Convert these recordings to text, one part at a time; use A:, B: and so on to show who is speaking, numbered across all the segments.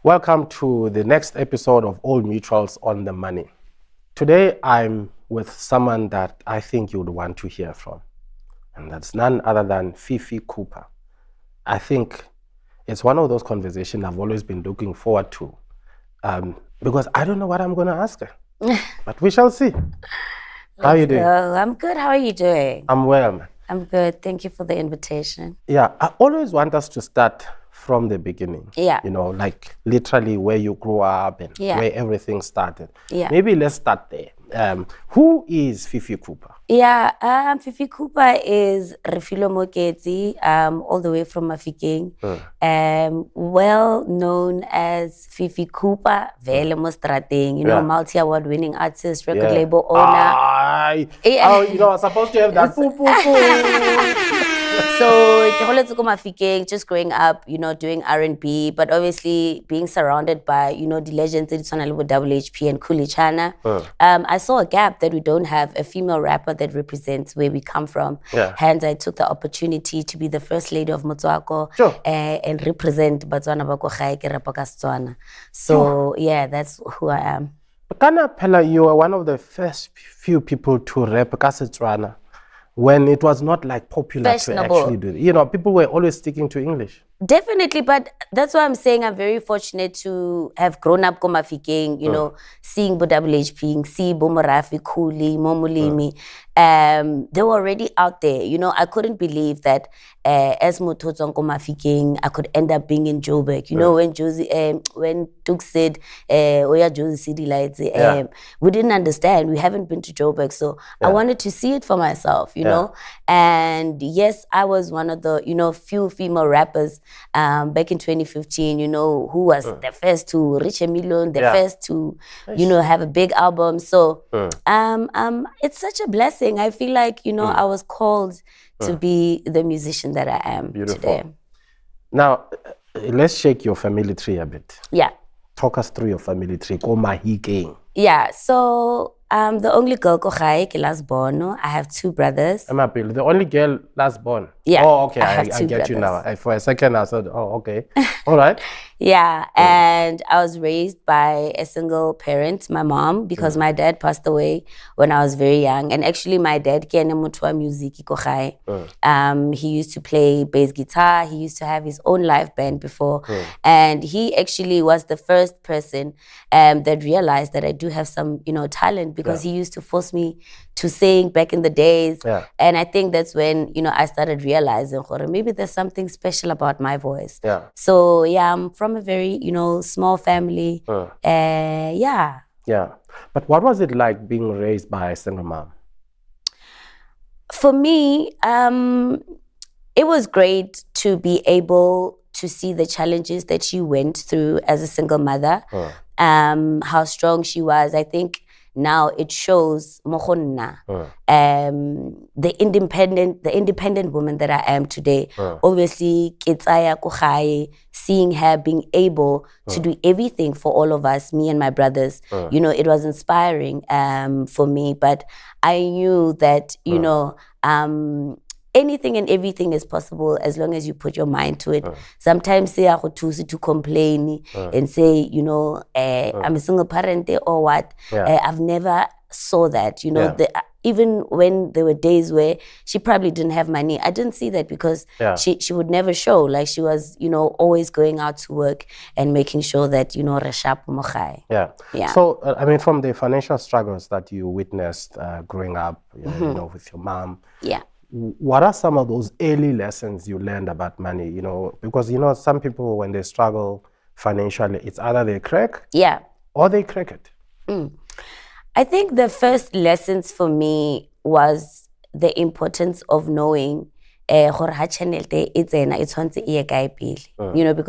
A: Welcome to the next episode of Old Mutuals on the Money. Today I'm with someone that I think you would want to hear from, and that's none other than Fifi Cooper. I think it's one of those conversations I've always been looking forward to because I don't know what I'm going to ask her, but we shall see. How are you doing?
B: I'm good. How are you doing?
A: I'm well, man.
B: I'm good. Thank you for the invitation.
A: Yeah, I always want us to start from the beginning.
B: Yeah.
A: You know, like literally where you grew up and where everything started.
B: Yeah.
A: Maybe let's start there. Who is Fifi Cooper?
B: Yeah, Fifi Cooper is Refilo Moketsi, all the way from Mafikeng. Well known as Fifi Cooper, Vele Mostrateng, multi-award winning artist, record label owner.
A: Oh, you know, I was supposed to have that.
B: So, just growing up, doing R&B, but obviously being surrounded by, the legends with WHP and Kulichana. I saw a gap that we don't have a female rapper that represents where we come from. Hence, I took the opportunity to be the first lady of Motswako and represent Batswana Bako Gae ke rapa ka Setswana. So, yeah, that's who I am.
A: Kana Pella, you were one of the first few people to rap ka Setswana when it was not like popular to actually do it. You know, people were always sticking to English.
B: Definitely, but that's why I'm saying I'm very fortunate to have grown up Mafikeng, seeing WHP, see Bomorafi, Kuli, Momulimi. They were already out there. I couldn't believe that as Mutotson Mafikeng, I could end up being in Joburg. When Duke said, Oya Josie City Lights, we didn't understand. We haven't been to Joburg. So I wanted to see it for myself, know. And yes, I was one of the, few female rappers back in 2015, who was the first to reach a million, the first to, have a big album. So it's such a blessing. I feel like, I was called to be the musician that I am today.
A: Now, let's shake your family tree a bit.
B: Yeah.
A: Talk us through your family tree. Manyike.
B: Yeah, so I'm the only girl ke last born. I have two brothers.
A: The only girl last born?
B: Yeah.
A: Oh, okay, I get
B: brothers.
A: You now. For a second, I said, oh, okay. All right.
B: Yeah, and I was raised by a single parent, my mom, because my dad passed away when I was very young. And actually, my dad ke mutwa music he used to play bass guitar. He used to have his own live band before. And he actually was the first person that realized that I do have some, talent, because he used to force me to sing back in the days. And I think that's when, I started realizing, maybe there's something special about my voice. So, yeah, I'm from a very, small family. Yeah.
A: But what was it like being raised by a single mom?
B: For me, it was great to be able to see the challenges that she went through as a single mother, how strong she was. I think now it shows the independent woman that I am today. Obviously, seeing her being able to do everything for all of us, me and my brothers, it was inspiring for me. But I knew that, anything and everything is possible as long as you put your mind to it. Sometimes say I to complain and say, I'm a single parent or what. I've never saw that, even when there were days where she probably didn't have money, I didn't see that, because she would never show. Like, she was, always going out to work and making sure that,
A: So, I mean, from the financial struggles that you witnessed growing up, with your mom, what are some of those early lessons you learned about money? Because some people, when they struggle financially, it's either they crack or they crack it.
B: I think the first lessons for me was the importance of knowing because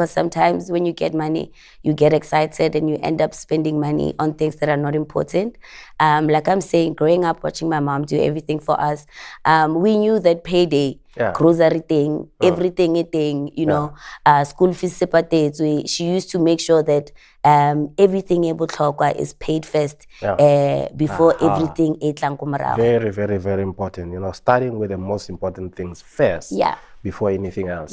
B: sometimes when you get money, you get excited and you end up spending money on things that are not important. Like I'm saying, growing up watching my mom do everything for us, we knew that payday, grocery thing, everything, school fees separate. She used to make sure that everything is paid first before everything.
A: Very, very, very important. Starting with the most important things first before anything else.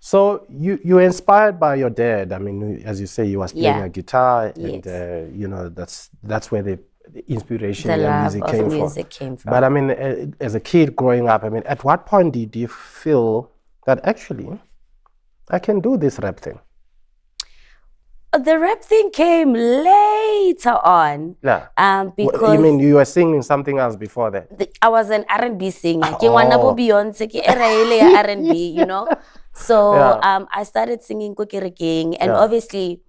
A: So you were inspired by your dad. I mean, as you say, you was playing
B: Yeah.
A: a guitar,
B: Yes.
A: and you know that's where the inspiration
B: The
A: in your
B: love
A: music
B: of
A: came
B: music came from.
A: But I mean, as a kid growing up, I mean, at what point did you feel that actually I can do this rap thing?
B: The rap thing came later on.
A: Yeah.
B: Because
A: You mean you were singing something else before that?
B: I was an R&B singer. Ke ngwana bo Beyonce, ke era ele ya R&B, you know. So
A: Yeah.
B: I started singing ko kerekeng, and obviously,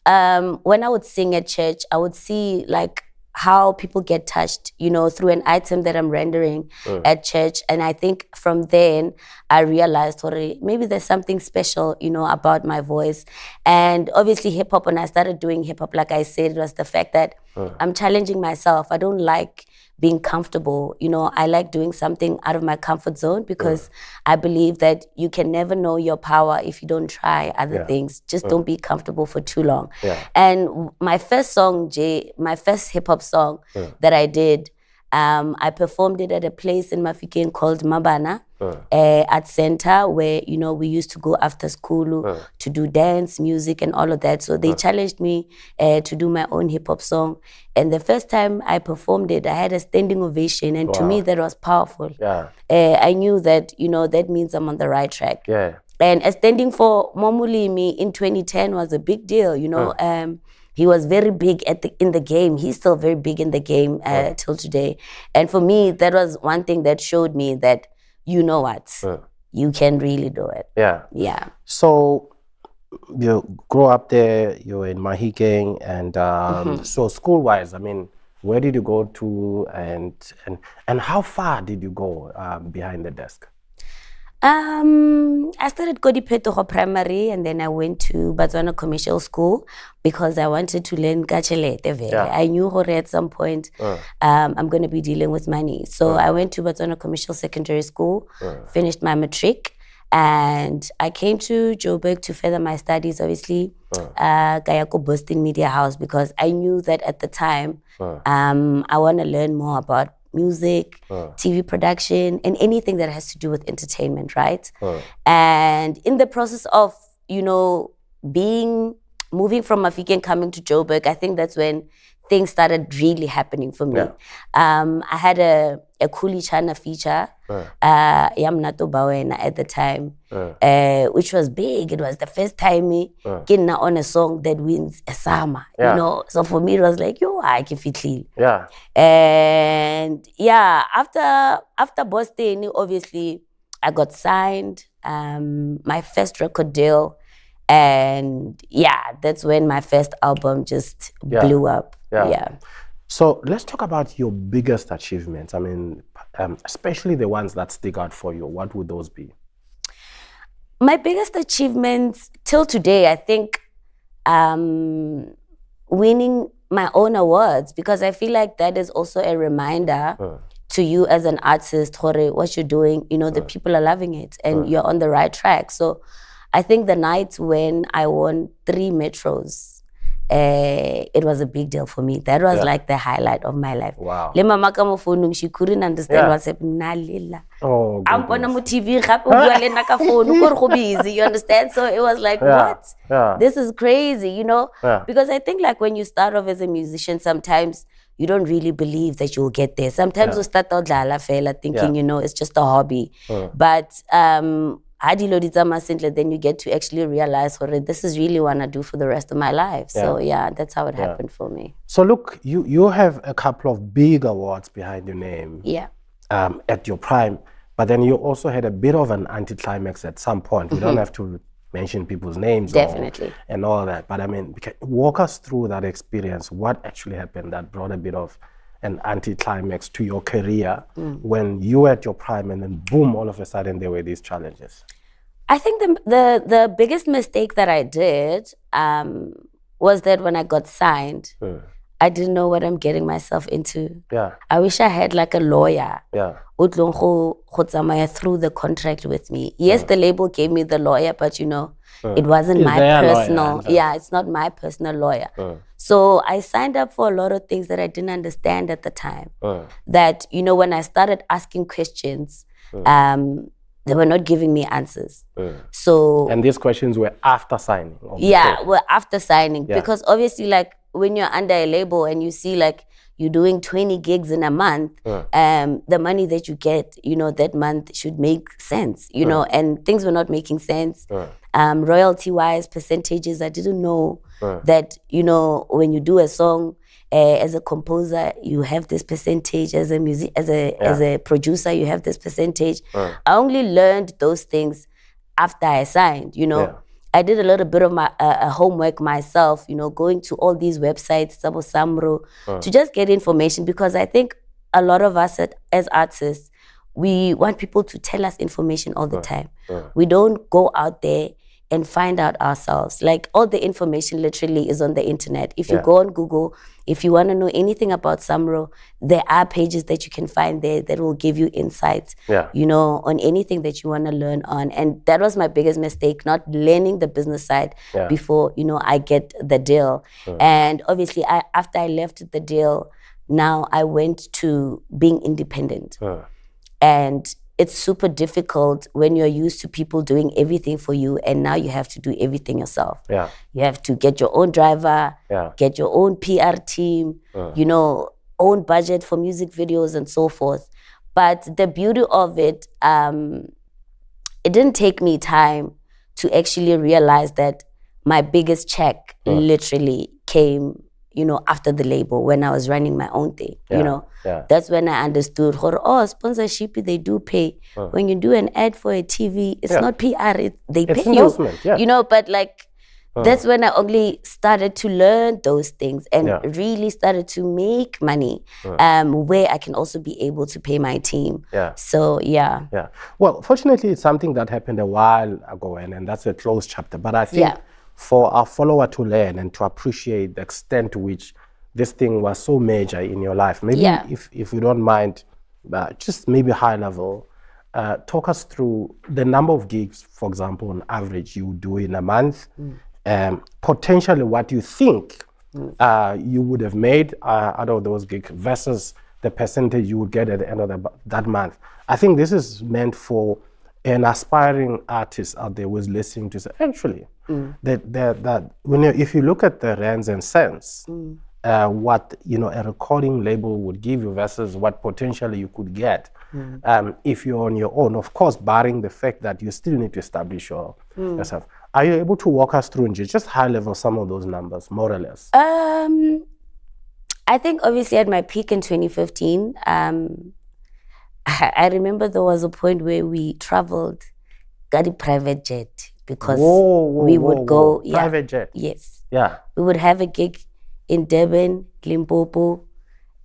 B: when I would sing at church, I would see like how people get touched, you know, through an item that I'm rendering at church. And I think from then I realized, maybe there's something special, you know, about my voice. And obviously hip hop, when I started doing hip hop, like I said, it was the fact that I'm challenging myself. I don't like being comfortable. You know, I like doing something out of my comfort zone, because I believe that you can never know your power if you don't try other things. Just don't be comfortable for too long. And my first song, my first hip hop song that I did, I performed it at a place in Manyike called Mabana at Center, where, you know, we used to go after school to do dance, music, and all of that. So they challenged me to do my own hip hop song. And the first time I performed it, I had a standing ovation. And to me, that was powerful. I knew that, you know, that means I'm on the right track. And standing for Momulimi in 2010 was a big deal, you know. He was very big in the game. He's still very big in the game till today. And for me, that was one thing that showed me that, you know what, you can really do it. Yeah.
A: So you grew up there, you were in Manyike, and so school-wise, I mean, where did you go to, and how far did you go behind the desk?
B: I started Kodipetogo Primary, and then I went to Batswana Commercial School because I wanted to learn Kachelete. I knew at some point I'm going to be dealing with money. So I went to Batswana Commercial Secondary School, finished my matric, and I came to Joburg to further my studies, obviously, Kayako Boston Media House, because I knew that at the time I want to learn more about music, TV production, and anything that has to do with entertainment, right? And in the process of, you know, moving from Manyike and coming to Joburg, I think that's when things started really happening for me. I had a Kuli Chana feature, Yamnato Bawena at the time, which was big. It was the first time me getting on a song that wins a Sama, you know. So for me, it was like, yo, I can feel clean. And after Boston, obviously, I got signed, my first record deal. And that's when my first album just blew up.
A: So let's talk about your biggest achievements. I mean, especially the ones that stick out for you. What would those be?
B: My biggest achievements till today, I think, winning my own awards, because I feel like that is also a reminder to you as an artist, what you're doing, you know, the people are loving it and you're on the right track. So I think the night when I won 3 Metros, it was a big deal for me. That was like the highlight of my life.
A: Wow.
B: She couldn't understand what's happening.
A: Oh,
B: I'm on TV, you understand? So it was like, what? This is crazy, you know? Because I think like when you start off as a musician, sometimes you don't really believe that you'll get there. Sometimes you start out thinking, you know, it's just a hobby. But then you get to actually realize, this is really what I do for the rest of my life. So that's how it happened for me.
A: So look, you have a couple of big awards behind your name. At your prime, but then you also had a bit of an anticlimax at some point. We don't have to mention people's names and all that, but I mean, walk us through that experience. What actually happened that brought a bit of an anticlimax to your career when you were at your prime, and then boom, all of a sudden there were these challenges?
B: I think the biggest mistake that I did was that when I got signed, I didn't know what I'm getting myself into. I wish I had like a lawyer through the contract with me. Yes, the label gave me the lawyer, but you know, it wasn't my personal. It's not my personal lawyer. So I signed up for a lot of things that I didn't understand at the time. That, you know, when I started asking questions, they were not giving me answers. So
A: and these questions were after signing?
B: Yeah, well, after signing. Because obviously, like, when you're under a label and you see, like, you're doing 20 gigs in a month, the money that you get, you know, that month should make sense, you know, and things were not making sense. Royalty-wise, percentages, I didn't know that, you know, when you do a song, as a composer, you have this percentage. As a as a producer, you have this percentage. I only learned those things after I signed, you know. I did a little bit of my homework myself, you know, going to all these websites, Sabo Samro, to just get information, because I think a lot of us as artists, we want people to tell us information all the time. We don't go out there and find out ourselves. Like, all the information literally is on the internet. If you go on Google, if you want to know anything about Samro, there are pages that you can find there that will give you insights, you know, on anything that you want to learn on. And that was my biggest mistake, not learning the business side before, you know, I get the deal. And obviously, after I left the deal, now I went to being independent. And it's super difficult when you're used to people doing everything for you, and now you have to do everything yourself. You have to get your own driver, get your own PR team, you know, own budget for music videos and so forth. But the beauty of it, it didn't take me time to actually realize that my biggest check literally came, you know, after the label, when I was running my own thing, you know. That's when I understood, sponsorship, they do pay. When you do an ad for a TV, it's not PR, they pay you. You know, but like, that's when I only started to learn those things and really started to make money, where I can also be able to pay my team. So,
A: Well, fortunately, it's something that happened a while ago, and that's a closed chapter. But I think for our follower to learn and to appreciate the extent to which this thing was so major in your life, maybe if you don't mind, just maybe high level, talk us through the number of gigs, for example, on average you do in a month, potentially what you think you would have made out of those gigs versus the percentage you would get at the end of that month. I think this is meant for an aspiring artist out there who's listening to say, actually, that when if you look at the rands and cents, what, you know, a recording label would give you versus what potentially you could get if you're on your own, of course, barring the fact that you still need to establish yourself. Are you able to walk us through, in just high level, some of those numbers, more or less?
B: I think obviously at my peak in 2015, I remember there was a point where we traveled, got a private jet, because we would go
A: private jet.
B: Yes. We would have a gig in Durban, Limpopo,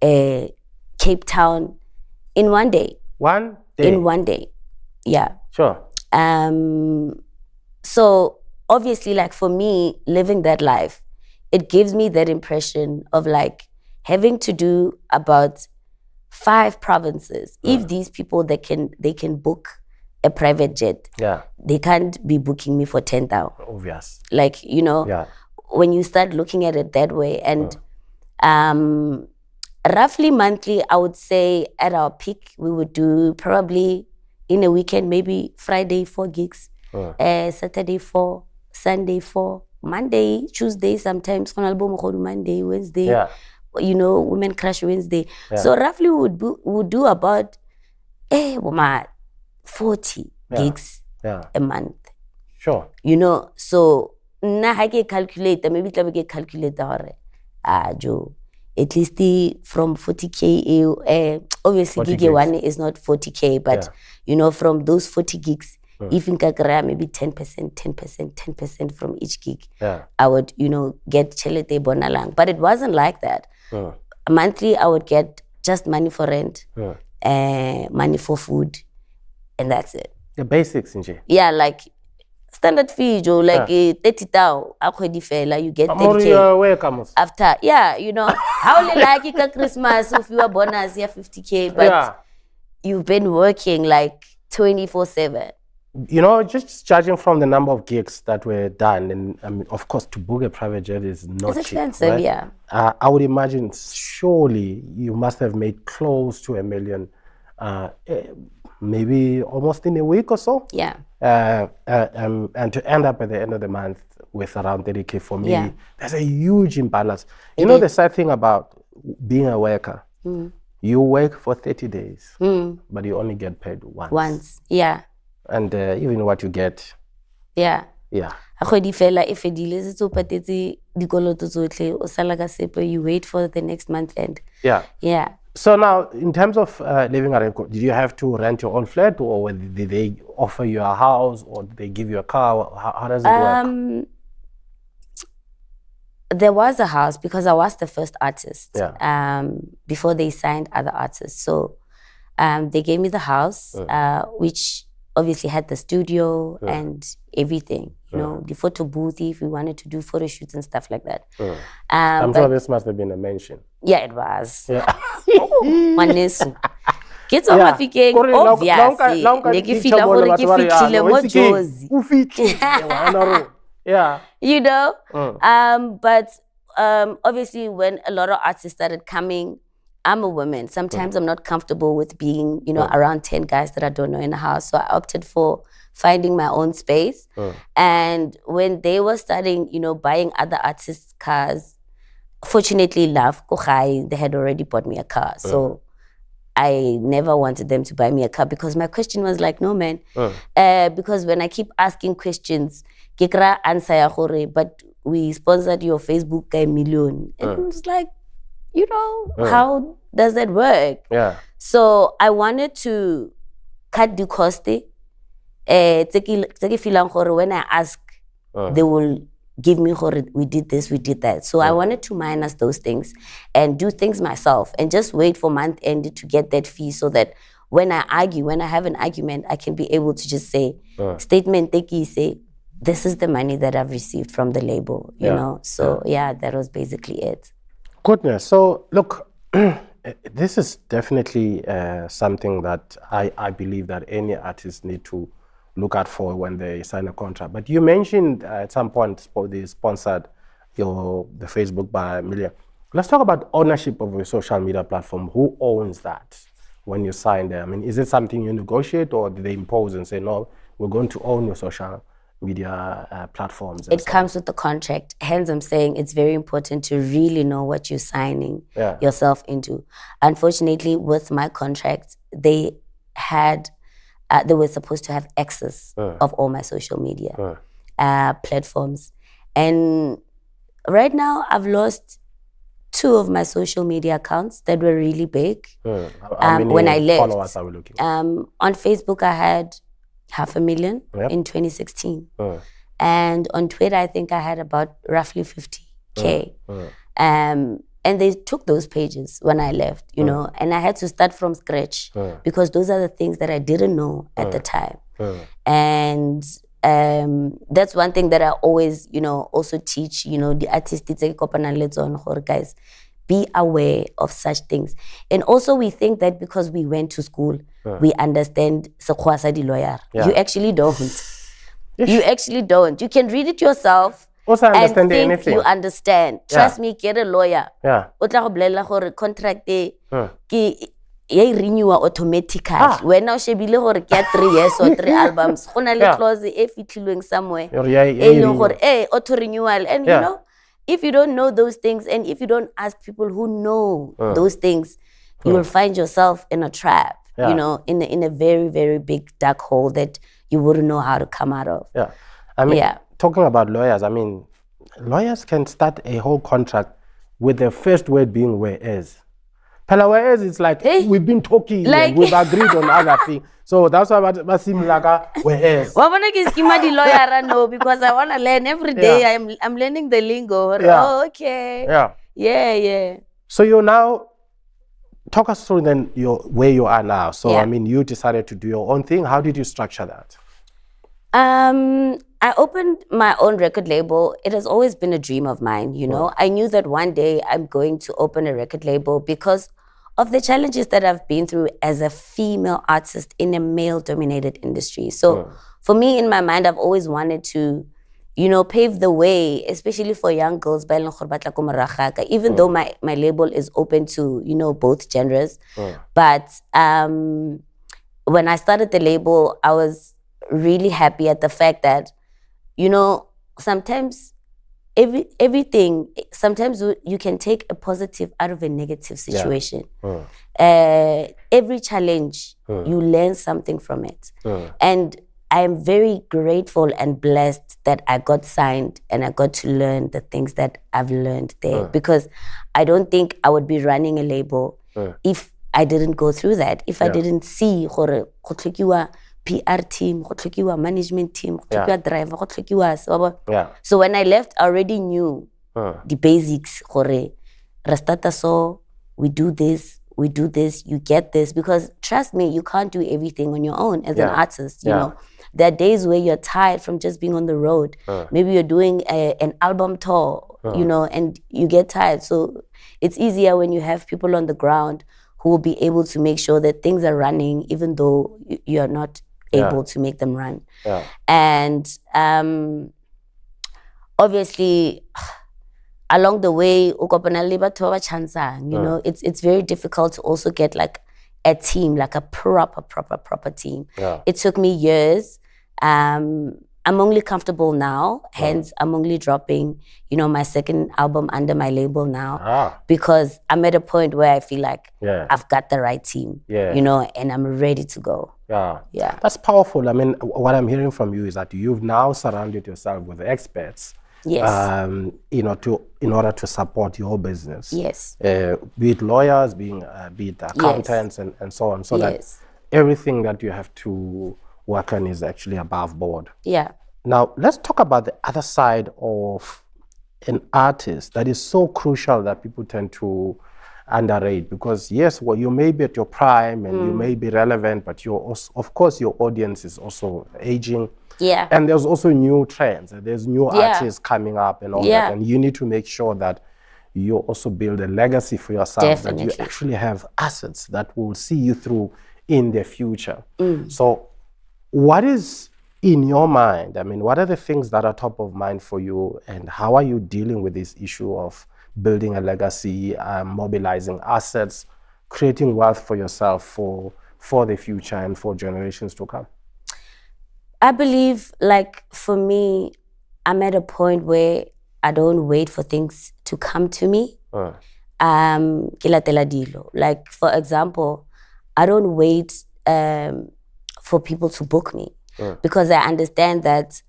B: Cape Town in one day. In one day.
A: Sure.
B: So obviously, like, for me, living that life, it gives me that impression of like having to do about 5 provinces. If these people they can book a private jet, they can't be booking me for 10,000.
A: Obvious.
B: Like, you know, when you start looking at it that way, and roughly monthly, I would say at our peak, we would do probably in a weekend, maybe Friday 4 gigs, Saturday 4, Sunday 4, Monday, Tuesday, sometimes Monday, Wednesday, you know, Women Crush Wednesday. So roughly we would do about 40 gigs a month.
A: Sure.
B: You know, so na ha ke calculate, maybe tla be ke calculate hore Joe, at least from 40k, obviously
A: 40
B: gig one is not 40k, but you know, from those 40 gigs, if in Kakara, maybe 10% from each gig, I would, you know, get chelete bonalang. But it wasn't like that. Monthly, I would get just money for rent, money for food, and that's it.
A: The basics, Nje.
B: Yeah, like standard fee, Joe, like 30,000, you get 30k. After, you know, how like it Christmas, if you are bonus, 50k, but you've been working like 24/7.
A: You know, just judging from the number of gigs that were done, and of course, to book a private jet is not cheap. It's
B: expensive,
A: right? I would imagine surely you must have made close to $1 million. maybe almost in a week or so.
B: Yeah.
A: And to end up at the end of the month with around 30K for me,
B: Yeah.
A: there's a huge imbalance. You know, the sad thing about being a worker, you work for 30 days, but you only get paid once.
B: Yeah.
A: And even what you get.
B: Yeah.
A: Yeah.
B: You wait for the next month end.
A: Yeah.
B: Yeah.
A: So now, in terms of living arrangement, did you have to rent your own flat, or did they offer you a house, or did they give you a car? How does it work?
B: There was a house because I was the first artist.
A: Yeah.
B: Before they signed other artists, so they gave me the house, which obviously had the studio and everything. You know, the photo booth if we wanted to do photo shoots and stuff like that.
A: I'm sure this must have been a mansion.
B: Yeah, it was.
A: Yeah.
B: Manesu. Kids on my fiking, obviously.
A: Yeah.
B: You know? But obviously when a lot of artists started coming, I'm a woman. Sometimes I'm not comfortable with being, you know, around 10 guys that I don't know in the house. So I opted for finding my own space. And when they were starting, you know, buying other artists' cars, fortunately enough, they had already bought me a car. So I never wanted them to buy me a car because my question was like, no, man. Because when I keep asking questions, Kekra answer ya gore, but we sponsored your Facebook guy million. And it's like, you know, how does that work?
A: Yeah.
B: So I wanted to cut the cost. When I ask, they will give me, we did this, we did that. So I wanted to minus those things and do things myself and just wait for month end to get that fee so that when I argue, when I have an argument, I can be able to just say, statement, say, this is the money that I've received from the label, you know? So yeah, that was basically it.
A: Goodness. So look, this is definitely something that I believe that any artist need to look out for when they sign a contract. But you mentioned at some point they sponsored the Facebook by Million. Let's talk about ownership of a social media platform. Who owns that when you sign there? I mean, is it something you negotiate, or do they impose and say, no, we're going to own your social media platforms?
B: It comes with the contract. Hence, I'm saying it's very important to really know what you're signing yourself into. Unfortunately, with my contract, they were supposed to have access of all my social media platforms. And right now, I've lost 2 of my social media accounts that were really big.
A: How many
B: when I left,
A: followers are we looking at?
B: On Facebook, I had 500,000 in 2016. And on Twitter, I think I had about roughly 50K. And they took those pages when I left, you know, and I had to start from scratch because those are the things that I didn't know at the time. And that's one thing that I always, you know, also teach, you know, the artists, guys, be aware of such things. And also we think that because we went to school, we understand the lawyer. You actually don't. You actually don't. You can read it yourself.
A: Also
B: and think
A: anything.
B: You understand. Trust me, get a lawyer. Contract renew automatically. When now she be 3 years or 3 albums, clause somewhere. Auto renewal. And you know, if you don't know those things and if you don't ask people who know those things, you will find yourself in a trap. You know, in a very, very big dark hole that you wouldn't know how to come out of.
A: Yeah. I mean, talking about lawyers, I mean, lawyers can start a whole contract with the first word being whereas. Whereas it's like, we've been talking, and we've agreed on other things. So that's why it seems like whereas.
B: No, because I want to learn every day. I'm learning the lingo. Oh, okay. Yeah.
A: So you now, talk us through then where you are now. So, I mean, you decided to do your own thing. How did you structure that?
B: I opened my own record label. It has always been a dream of mine, you know. I knew that one day I'm going to open a record label because of the challenges that I've been through as a female artist in a male-dominated industry. So for me, in my mind, I've always wanted to, you know, pave the way, especially for young girls, even though my label is open to, you know, both genders. But when I started the label, I was really happy at the fact that, sometimes sometimes you can take a positive out of a negative situation. Every challenge, you learn something from it. And I am very grateful and blessed that I got signed and I got to learn the things that I've learned there, because I don't think I would be running a label if I didn't go through that, if I didn't see gore go tlhokiwa PR team, go tlhokiwa management team, go tlhokiwa driver, go tlhokiwa. So when I left, I already knew the basics. Gore ra starta so, we do this, you get this, because trust me, you can't do everything on your own as an artist. You know, there are days where you're tired from just being on the road. Maybe you're doing an album tour, and you get tired. So it's easier when you have people on the ground who will be able to make sure that things are running, even though you're not able to make them run. And obviously, along the way, it's very difficult to also get like a team, like a proper team. It took me years. I'm only comfortable now, hence I'm only dropping, my second album under my label now, because I'm at a point where I feel like I've got the right team, and I'm ready to go. Yeah.
A: That's powerful. I mean, what I'm hearing from you is that you've now surrounded yourself with experts.
B: Yes.
A: In order to support your business.
B: Yes.
A: Be it lawyers, be it accountants, and so on, so that everything that you have to work on is actually above board.
B: Yeah.
A: Now, let's talk about the other side of an artist that is so crucial that people tend to underrate, because yes, well, you may be at your prime and you may be relevant, but of course your audience is also aging.
B: Yeah.
A: And there's also new trends. There's new artists coming up and all that. And you need to make sure that you also build a legacy for yourself.
B: Definitely.
A: That you actually have assets that will see you through in the future. So what is in your mind? I mean, what are the things that are top of mind for you, and how are you dealing with this issue of building a legacy, mobilizing assets, creating wealth for yourself for the future and for generations to come?
B: I believe, like, for me, I'm at a point where I don't wait for things to come to me. Like, for example, I don't wait for people to book me, because I understand that,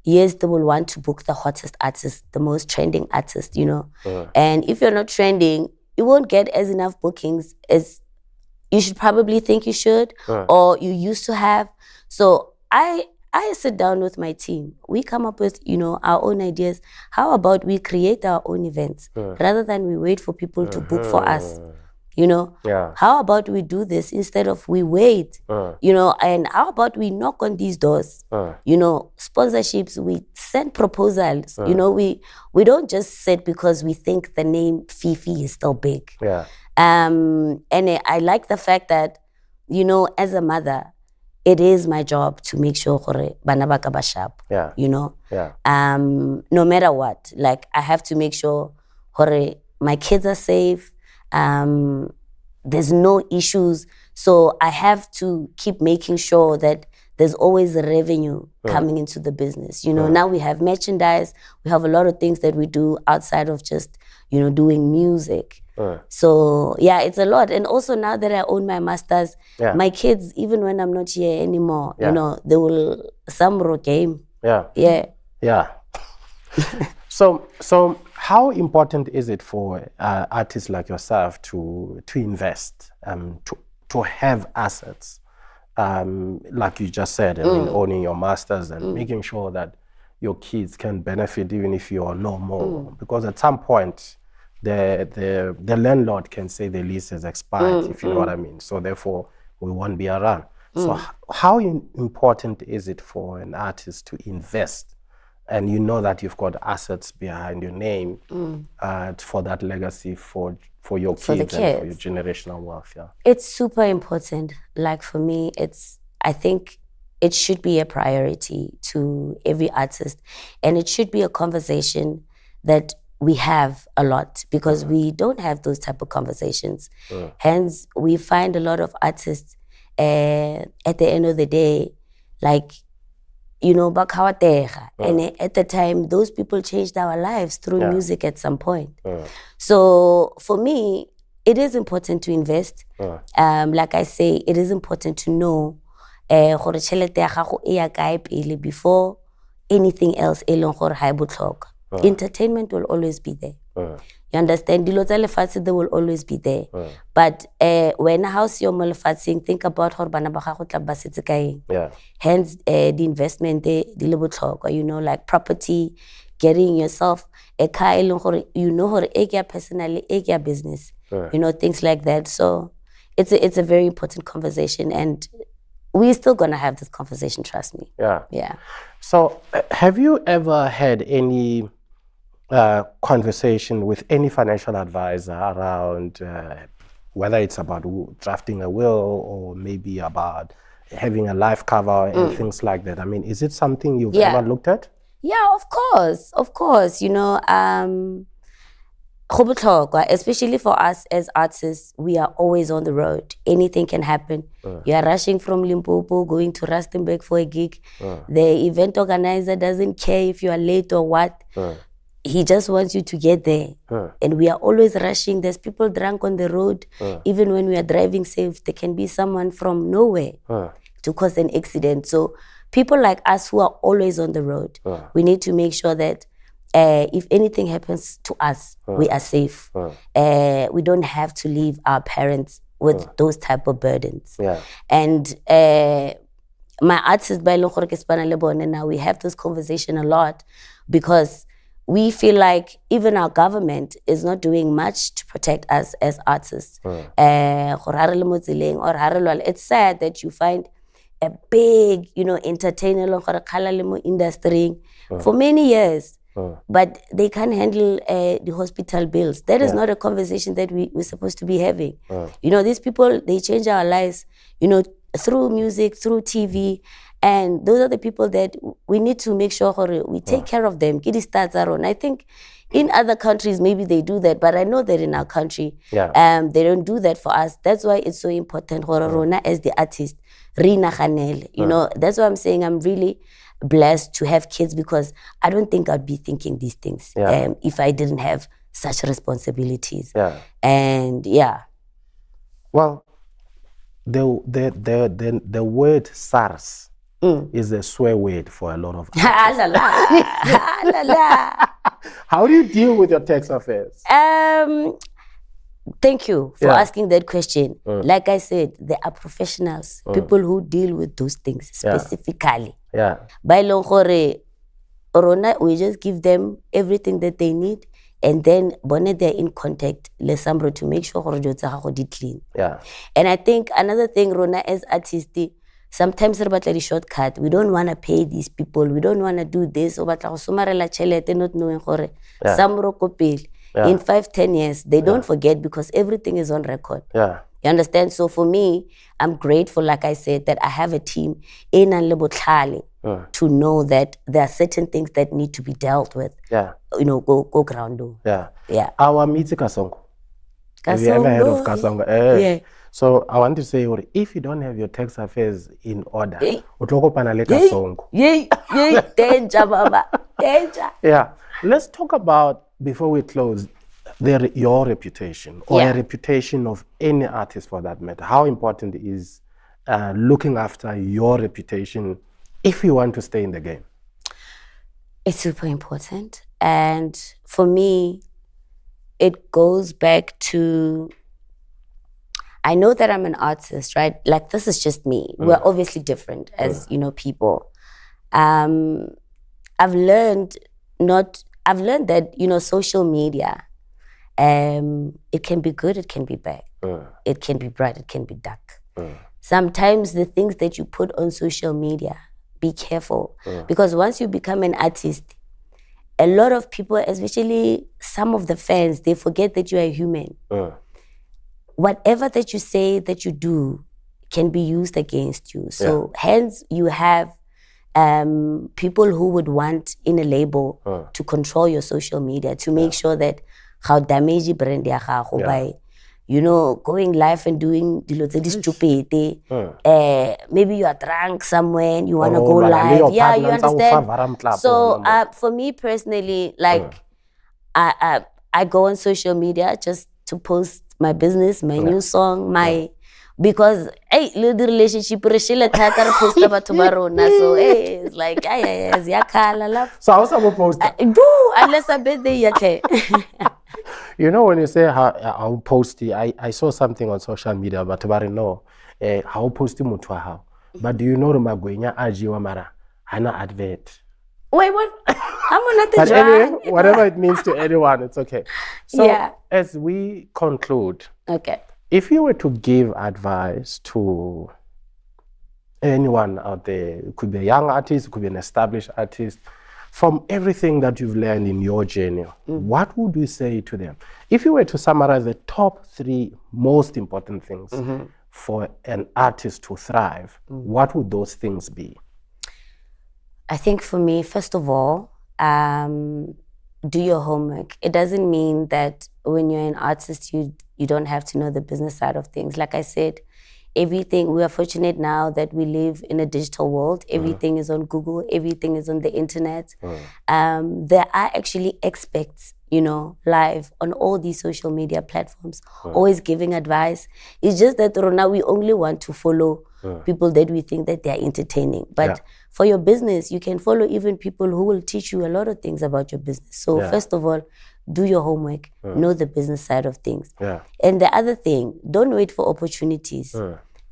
B: yes, they will want to book the hottest artist, the most trending artist, And if you're not trending, you won't get as enough bookings as you should probably think you should, or you used to have. So I sit down with my team. We come up with, our own ideas. How about we create our own events rather than we wait for people to book for us? How about we do this instead of we wait? And how about we knock on these doors? Sponsorships, we send proposals. We don't just sit because we think the name Fifi is still big. And I like the fact that, as a mother, it is my job to make sure bana ba ka ba sharp. No matter what, like, I have to make sure my kids are safe. There's no issues. So I have to keep making sure that there's always a revenue coming into the business. Now we have merchandise. We have a lot of things that we do outside of just, doing music. So yeah, it's a lot. And also now that I own my masters, my kids, even when I'm not here anymore, they will some game.
A: Yeah. So how important is it for artists like yourself to invest, to have assets, like you just said, I mean, owning your masters and making sure that your kids can benefit even if you are no more, because at some point the landlord can say the lease has expired, if you know what I mean. So therefore, we won't be around. So how important is it for an artist to invest, and that you've got assets behind your name for that legacy for your kids and for your generational wealth?
B: It's super important. Like, for me, I think it should be a priority to every artist, and it should be a conversation that we have a lot, because we don't have those type of conversations. Hence, we find a lot of artists at the end of the day, like, you know, bakawatega. And at the time, those people changed our lives through music at some point. So for me, it is important to invest. Like I say, it is important to know gore tšhelete ya gago e ya kae pele before anything else e leng gore ha e botlhokwa. Entertainment will always be there. You understand? Dilo tsa lefatshe, they will always be there. But when house yo mo lefatsheng, think about gore bana ba gago tla ba setse ka eng. Hence the investment di le botlhokwa, you know, like property, getting yourself a car e leng gore you know gore e ke ya personally, e ke ya business. You know, things like that. So it's a very important conversation, and we're still gonna have this conversation, trust me. Yeah.
A: So have you ever had any conversation with any financial advisor around whether it's about drafting a will or maybe about having a life cover and things like that? I mean, is it something you've ever looked at?
B: Yeah, of course. You know, especially for us as artists, we are always on the road. Anything can happen. You are rushing from Limpopo, going to Rustenburg for a gig. The event organizer doesn't care if you are late or what. He just wants you to get there. And we are always rushing. There's people drunk on the road. Even when we are driving safe, there can be someone from nowhere to cause an accident. So people like us who are always on the road, we need to make sure that if anything happens to us, we are safe. We don't have to leave our parents with those type of burdens. And my artist, now we have this conversation a lot because we feel like even our government is not doing much to protect us as artists. It's sad that you find a big, you know, entertainer industry for many years, but they can't handle the hospital bills. That is not a conversation that we're supposed to be having. You know, these people, they change our lives, you know, through music, through TV. And those are the people that we need to make sure we take care of them. I think in other countries, maybe they do that, but I know that in our country, they don't do that for us. That's why it's so important as the artist, you know, that's why I'm saying I'm really blessed to have kids, because I don't think I'd be thinking these things if I didn't have such responsibilities. And
A: well, the word SARS is a swear word for a lot of artists. How do you deal with your tax affairs?
B: Thank you for asking that question. Like I said, there are professionals, people who deal with those things specifically. By long, we just give them everything that they need, and then they're in contact lesambro to make sure they clean. And I think another thing, Rona, as artists, sometimes it's shortcut. We don't want to pay these people. We don't want to do this. Not knowing in 5-10 years, they don't forget, because everything is on record. You understand? So for me, I'm grateful, like I said, that I have a team to know that there are certain things that need to be dealt with. You know, go ground.
A: Our music Kasongo. Have you ever heard of Kasongo? So I want to say, if you don't have your tax affairs in order,
B: danger, Baba, danger.
A: Let's talk about, before we close, your reputation, or a reputation of any artist for that matter. How important is looking after your reputation if you want to stay in the game?
B: It's super important. And for me, it goes back to, I know that I'm an artist, right? Like, this is just me. We're obviously different as, you know, people. I've learned that, you know, social media, it can be good, it can be bad. It can be bright, it can be dark. Sometimes the things that you put on social media, be careful. Because once you become an artist, a lot of people, especially some of the fans, they forget that you are a human. Whatever that you say, that you do, can be used against you. So hence you have people who would want in a label to control your social media, to make sure that how damage brand by going live and doing dilo tse di stupid. Maybe you are drunk somewhere and you want to go live. Yeah, you understand? So for me personally, like I go on social media just to post my business, my new song, because hey, the relationship post about tomorrow. So hey, it's like
A: so I was about to post that.
B: Unless I bet they okay.
A: When you say how post it, I saw something on social media but no how post mutu how. But do you know Magwenya ajiwa mara hana advert.
B: Wait, what? I'm not
A: but anyway, whatever it means to anyone, it's okay. So as we conclude,
B: okay.
A: If you were to give advice to anyone out there, it could be a young artist, it could be an established artist, from everything that you've learned in your journey, what would you say to them? If you were to summarize the top 3 most important things for an artist to thrive, what would those things be?
B: I think for me, first of all, do your homework. It doesn't mean that when you're an artist, you don't have to know the business side of things. Like I said, everything, we are fortunate now that we live in a digital world. Everything is on Google. Everything is on the internet. There are actually experts, live on all these social media platforms, always giving advice. It's just that now we only want to follow people that we think that they are entertaining. But for your business, you can follow even people who will teach you a lot of things about your business. So first of all, do your homework, know the business side of things. And the other thing, don't wait for opportunities.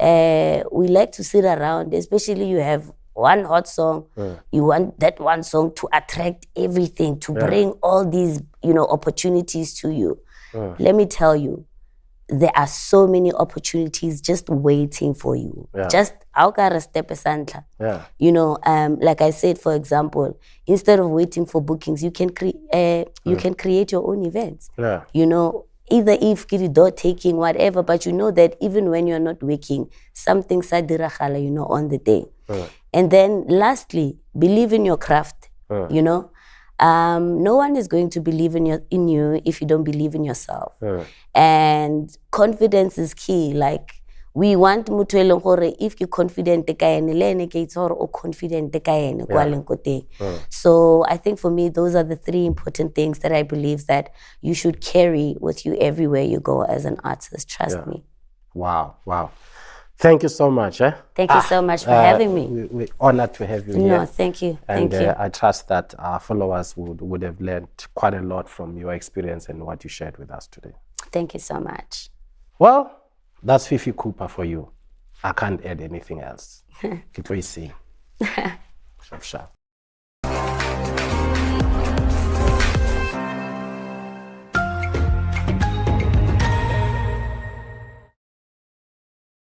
B: We like to sit around, especially you have one hot song, you want that one song to attract everything, to bring all these, opportunities to you. Let me tell you, there are so many opportunities just waiting for you. Just a step asantla. Like I said, for example, instead of waiting for bookings, you can create your own events. Either if kirido taking whatever, but you know that even when you're not working, something sadirachala, on the day. And then lastly, believe in your craft. No one is going to believe in you if you don't believe in yourself. And confidence is key. Like we want mutu elongore if you confident or confident So I think for me those are the 3 important things that I believe that you should carry with you everywhere you go as an artist. Trust me.
A: Wow. Thank you so much.
B: Thank you so much for having me.
A: We're honored to have you here.
B: No, thank you.
A: And I trust that our followers would have learned quite a lot from your experience and what you shared with us today.
B: Thank you so much.
A: Well, that's Fifi Cooper for you. I can't add anything else. Keep see. Sharp.